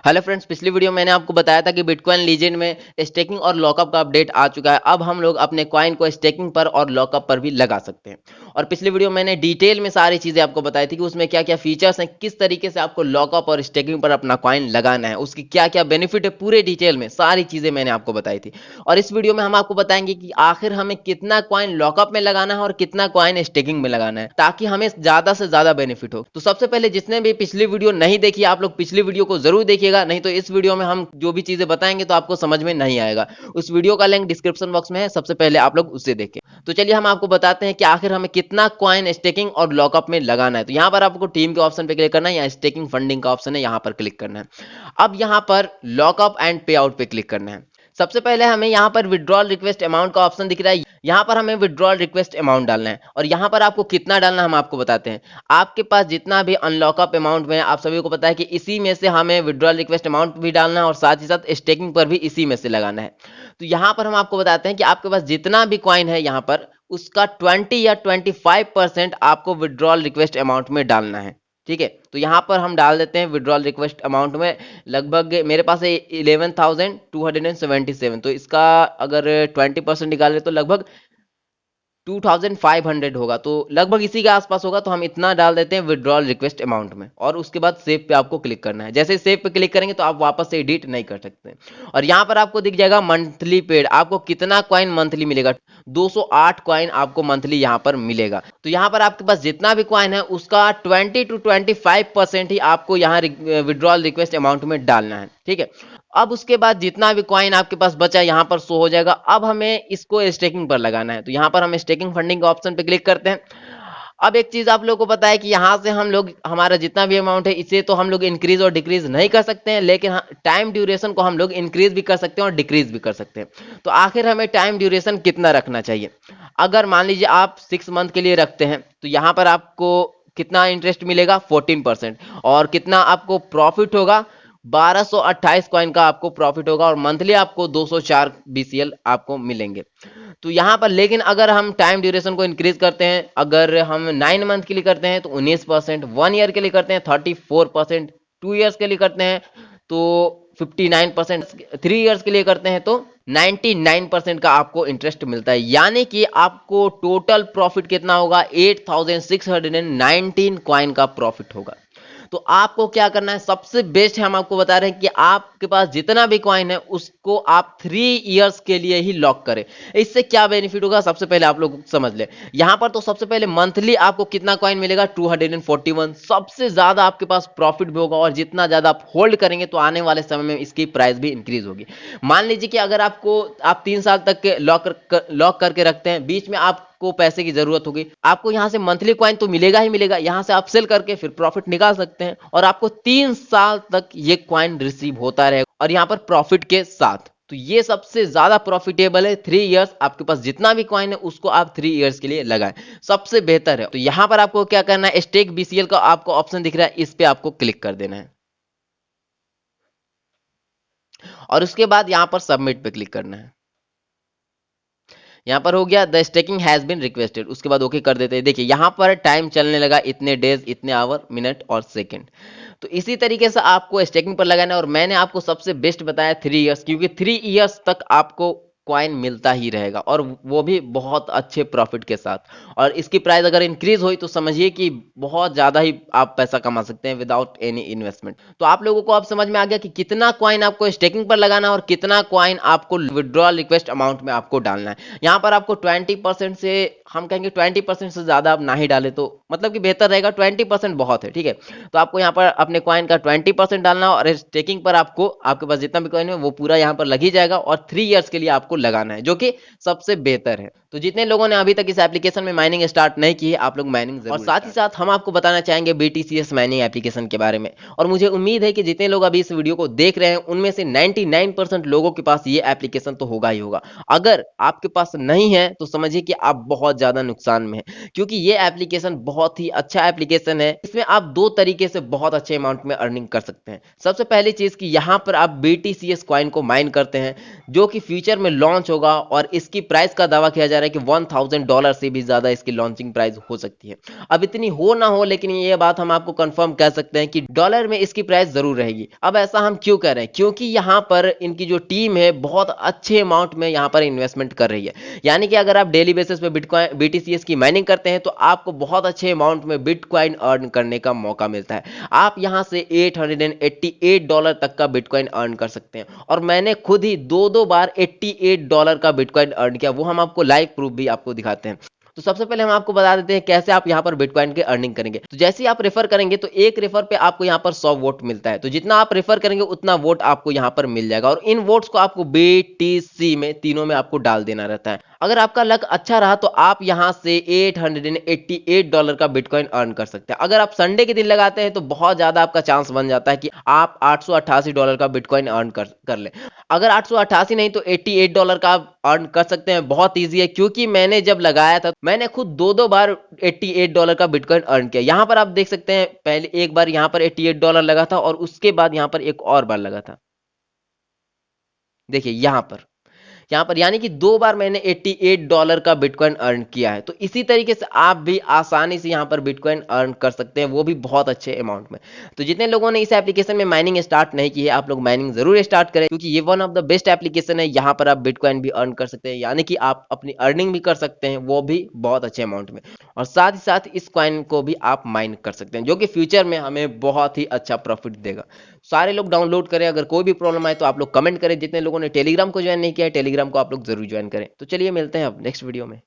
Hello friends, पिछली video में मैंने आपको बताया था कि बिटकॉइन लीजेंड में स्टेकिंग और लॉकअप का अपडेट आ चुका है। अब हम लोग अपने कॉइन को स्टेकिंग पर और लॉकअप पर भी लगा सकते हैं। और पिछली वीडियो में मैंने डिटेल में सारी चीज़ें आपको बताई थी कि उसमें क्या क्या फीचर्स हैं, किस तरीके से आपको लॉकअप और स्टेकिंग पर अपना कॉइन लगाना है, उसकी क्या क्या बेनिफिट है, पूरे डिटेल में सारी चीज़ें मैंने आपको बताई थी। और इस वीडियो में हम आपको बताएंगे कि आखिर हमें कितना कॉइन लॉकअप में लगाना है और कितना कॉइन स्टेकिंग में लगाना है, ताकि हमें ज़्यादा से ज़्यादा बेनिफिट हो। तो सबसे पहले जिसने भी पिछली वीडियो नहीं देखी, आप लोग पिछली वीडियो को जरूर देखिएगा, नहीं तो इस वीडियो में हम जो भी चीजें बताएंगे तो आपको समझ में नहीं आएगा। उस वीडियो का लिंक डिस्क्रिप्शन बॉक्स में है, सबसे पहले आप लोग उसे देखें। तो चलिए हम आपको बताते हैं कि आखिर हमें कितना कॉइन स्टेकिंग और लॉकअप में लगाना है। तो यहाँ पर आपको टीम के ऑप्शन पे क्लिक करना है, या स्टेकिंग फंडिंग का ऑप्शन है, यहाँ पर क्लिक करना है। अब यहाँ पर लॉकअप एंड पे आउट पे क्लिक करना है। सबसे पहले हमें यहाँ पर विड्रॉल रिक्वेस्ट अमाउंट का ऑप्शन दिख रहा है, यहाँ पर हमें विड्रॉल रिक्वेस्ट अमाउंट डालना है। और यहाँ पर आपको कितना डालना है हम आपको बताते हैं। आपके पास जितना भी अनलॉकअप अमाउंट में, आप सभी को पता है कि इसी में से हमें विड्रॉल रिक्वेस्ट अमाउंट भी डालना है और साथ ही साथ स्टेकिंग पर भी इसी में से लगाना है। तो यहाँ पर हम आपको बताते हैं कि आपके पास जितना भी कॉइन है यहाँ पर, उसका 20 या 25% आपको विड्रॉल रिक्वेस्ट अमाउंट में डालना है। ठीक है, तो यहाँ पर हम डाल देते हैं विड्रॉल रिक्वेस्ट अमाउंट में। लगभग मेरे पास है 11,277, तो इसका अगर 20% निकाले तो लगभग 2500 होगा, तो लगभग इसी के आसपास होगा। तो हम इतना डाल देते हैं विड्रॉल रिक्वेस्ट अमाउंट में, और उसके बाद सेव पे आपको क्लिक करना है। जैसे सेव पे क्लिक करेंगे तो आप वापस से एडिट नहीं कर सकते। और यहाँ पर आपको दिख जाएगा मंथली पेड, आपको कितना कॉइन मंथली मिलेगा। 208 कॉइन आपको मंथली यहाँ पर मिलेगा। तो यहाँ पर आपके पास जितना भी कॉइन है उसका 20 to 25% ही आपको यहाँ विड्रॉल रिक्वेस्ट अमाउंट में डालना है। ठीक है, अब उसके बाद जितना भी कॉइन आपके पास बचा यहाँ पर शो हो जाएगा। अब हमें इसको स्टेकिंग पर लगाना है, तो यहाँ पर हम स्टेकिंग फंडिंग के ऑप्शन पे क्लिक करते हैं। अब एक चीज आप लोगों को पता है कि यहाँ से हम लोग हमारा जितना भी अमाउंट है इसे तो हम लोग इंक्रीज और डिक्रीज नहीं कर सकते हैं, लेकिन टाइम ड्यूरेशन को हम लोग इंक्रीज भी कर सकते हैं और डिक्रीज भी कर सकते हैं। तो आखिर हमें टाइम ड्यूरेशन कितना रखना चाहिए। अगर मान लीजिए आप 6 मंथ के लिए रखते हैं तो यहाँ पर आपको कितना इंटरेस्ट मिलेगा, 14%। और कितना आपको प्रॉफिट होगा, 1228 कॉइन का आपको प्रॉफिट होगा, और मंथली आपको 204 BCL आपको मिलेंगे। तो यहाँ पर लेकिन अगर हम टाइम ड्यूरेशन को इंक्रीज करते हैं, अगर हम 9 मंथ के लिए करते हैं तो 19%, 1 ईयर के लिए करते हैं 34%, 2 ईयर्स के लिए करते हैं तो 59%, 3 ईयर्स के लिए करते हैं तो 99% का आपको इंटरेस्ट मिलता है। यानी कि आपको टोटल प्रॉफिट कितना होगा, 8619 कॉइन का प्रॉफिट होगा। तो आपको क्या करना है, सबसे बेस्ट है हम आपको बता रहे हैं कि आपके पास जितना भी कॉइन है उसको आप 3 इयर्स के लिए ही लॉक करें। इससे क्या बेनिफिट होगा, सबसे पहले आप लोग समझ ले। यहां पर तो सबसे पहले मंथली आपको कितना कॉइन मिलेगा, 241। सबसे ज्यादा आपके पास प्रॉफिट भी होगा, और जितना ज्यादा आप होल्ड करेंगे तो आने वाले समय में इसकी प्राइस भी इंक्रीज होगी। मान लीजिए कि अगर आप 3 साल तक के लॉक करके रखते हैं, बीच में आप को पैसे की जरूरत होगी, आपको यहां से मंथली कॉइन तो मिलेगा ही मिलेगा। यहां से आप सेल करके फिर प्रॉफिट निकाल सकते हैं, और आपको 3 साल तक ये कॉइन रिसीव होता रहेगा, और यहां पर प्रॉफिट के साथ। तो ये सबसे ज्यादा प्रॉफिटेबल है। 3 इयर्स आपके पास जितना भी कॉइन है उसको आप 3 इयर्स के लिए लगाएं, सबसे बेहतर है। तो यहां पर आपको क्या करना है, स्टेक BCL का आपको ऑप्शन दिख रहा है, इस पे आपको क्लिक कर देना है, और उसके बाद यहां पर सबमिट पे क्लिक करना है। यहाँ पर हो गया the staking has been requested, उसके बाद ओके कर देते हैं। देखिए यहाँ पर टाइम चलने लगा, इतने डेज, इतने आवर, मिनट और सेकंड। तो इसी तरीके से आपको स्टेकिंग पर लगाना है। और मैंने आपको सबसे बेस्ट बताया 3 इयर्स, क्योंकि 3 इयर्स तक आपको कॉइन मिलता ही रहेगा, और वो भी बहुत अच्छे प्रॉफिट के साथ। और इसकी प्राइस अगर इंक्रीज हुई तो समझिए कि बहुत ज़्यादा ही आप पैसा कमा सकते हैं विदाउट एनी इन्वेस्टमेंट। तो आप लोगों को अब समझ में आ गया कि कितना कॉइन आपको स्टेकिंग पर लगाना है और कितना कॉइन आपको विड्रॉल रिक्वेस्ट अमाउंट में आपको डालना है। यहाँ पर आपको 20% से, हम कहेंगे 20% से ज़्यादा आप ना ही डालें तो मतलब कि बेहतर रहेगा। 20% बहुत है, ठीक है। तो आपको यहाँ पर अपने कॉइन का 20% डालना, और स्टेकिंग पर आपको आपके पास जितना भी कॉइन है वो पूरा यहाँ पर लग ही जाएगा, और 3 इयर्स के लिए आपको लगाना है, जो कि सबसे बेहतर है। तो जितने लोगों ने अभी तक इस एप्लीकेशन में माइनिंग स्टार्ट नहीं की है, आप लोग माइनिंग जरूर। और साथ ही साथ हम आपको बताना चाहेंगे BTCS माइनिंग एप्लीकेशन के बारे में। और मुझे उम्मीद है कि जितने लोग अभी इस वीडियो को देख रहे हैं उनमें से 99% लोगों के पास ये एप्लीकेशन तो होगा ही होगा। अगर आपके पास नहीं है तो समझिए कि आप बहुत ज्यादा नुकसान में हैं, क्योंकि ये एप्लीकेशन बहुत ही अच्छा एप्लीकेशन है। इसमें आप 2 तरीके से बहुत अच्छे अमाउंट में अर्निंग कर सकते हैं। सबसे पहली चीज कि यहाँ पर आप BTCS कॉइन को माइन करते हैं, जो कि फ्यूचर में लॉन्च होगा और इसकी प्राइस का दावा किया जा रहा है कि $1000 से भी ज़्यादा इसकी लॉन्चिंग प्राइस हो सकती है। अब इतनी हो ना हो, लेकिन ये बात हम आपको कंफर्म कह सकते हैं कि डॉलर में इसकी प्राइस ज़रूर रहेगी। अब ऐसा हम क्यों कह रहे हैं? क्योंकि यहाँ पर इनकी जो टीम है बहुत अच्छे अमाउंट में यहाँ पर इन्वेस्टमेंट कर रही है। यानी कि अगर आप डेली बेसिस पे बिटकॉइन बीटीसीएस की माइनिंग करते हैं तो आपको बहुत अच्छे अमाउंट में बिटकॉइन अर्न करने का मौका मिलता है। आप यहाँ से $888 तक का बिटकॉइन अर्न कर सकते हैं और मैंने खुद ही दो बार $88 का बिटकॉइन अर्न किया, वो हम आपको लाइव प्रूफ भी आपको दिखाते हैं। तो सबसे पहले हम आपको बता देते हैं कैसे आप यहाँ पर बिटकॉइन के अर्निंग करेंगे। तो जैसे ही आप रेफर करेंगे तो एक रेफर पे आपको यहाँ पर 100 वोट मिलता है, तो जितना आप रेफर करेंगे उतना वोट आपको यहाँ पर मिल जाएगा और इन वोट्स को आपको BTC में तीनों में आपको डाल देना रहता है। अगर आपका लक अच्छा रहा तो आप यहाँ से $888 का बिटकॉइन अर्न कर सकते हैं। अगर आप संडे के दिन लगाते हैं तो बहुत ज्यादा आपका चांस बन जाता है कि आप $888 का बिटकॉइन अर्न कर लें। अगर 888 नहीं तो $88 का आप अर्न कर सकते हैं। बहुत ईजी है, क्योंकि मैंने जब लगाया था मैंने खुद दो बार $88 का बिटकॉइन अर्न किया। यहाँ पर आप देख सकते हैं, पहले एक बार यहाँ पर $88 लगा था और उसके बाद यहाँ पर एक और बार लगा था। देखिए यहाँ पर यानी कि दो बार मैंने $88 का बिटकॉइन अर्न किया है। तो इसी तरीके से आप भी आसानी से यहाँ पर बिटकॉइन अर्न कर सकते हैं, वो भी बहुत अच्छे अमाउंट में। तो जितने लोगों ने इस एप्लीकेशन में माइनिंग स्टार्ट नहीं की है, आप लोग माइनिंग जरूर स्टार्ट करें, क्योंकि ये one of the best application है। यहाँ पर आप बिटकॉइन भी अर्न कर सकते हैं, यानी कि आप अपनी अर्निंग भी कर सकते हैं, वो भी बहुत अच्छे अमाउंट में। और साथ ही साथ इस कॉइन को भी आप माइन कर सकते हैं, जो कि फ्यूचर में हमें बहुत ही अच्छा प्रॉफिट देगा। सारे लोग डाउनलोड करें। अगर कोई भी प्रॉब्लम आए तो आप लोग कमेंट करें। जितने लोगों ने टेलीग्राम को ज्वाइन नहीं किया है, टेलीग्राम को आप लोग जरूर ज्वाइन करें। तो चलिए मिलते हैं अब नेक्स्ट वीडियो में।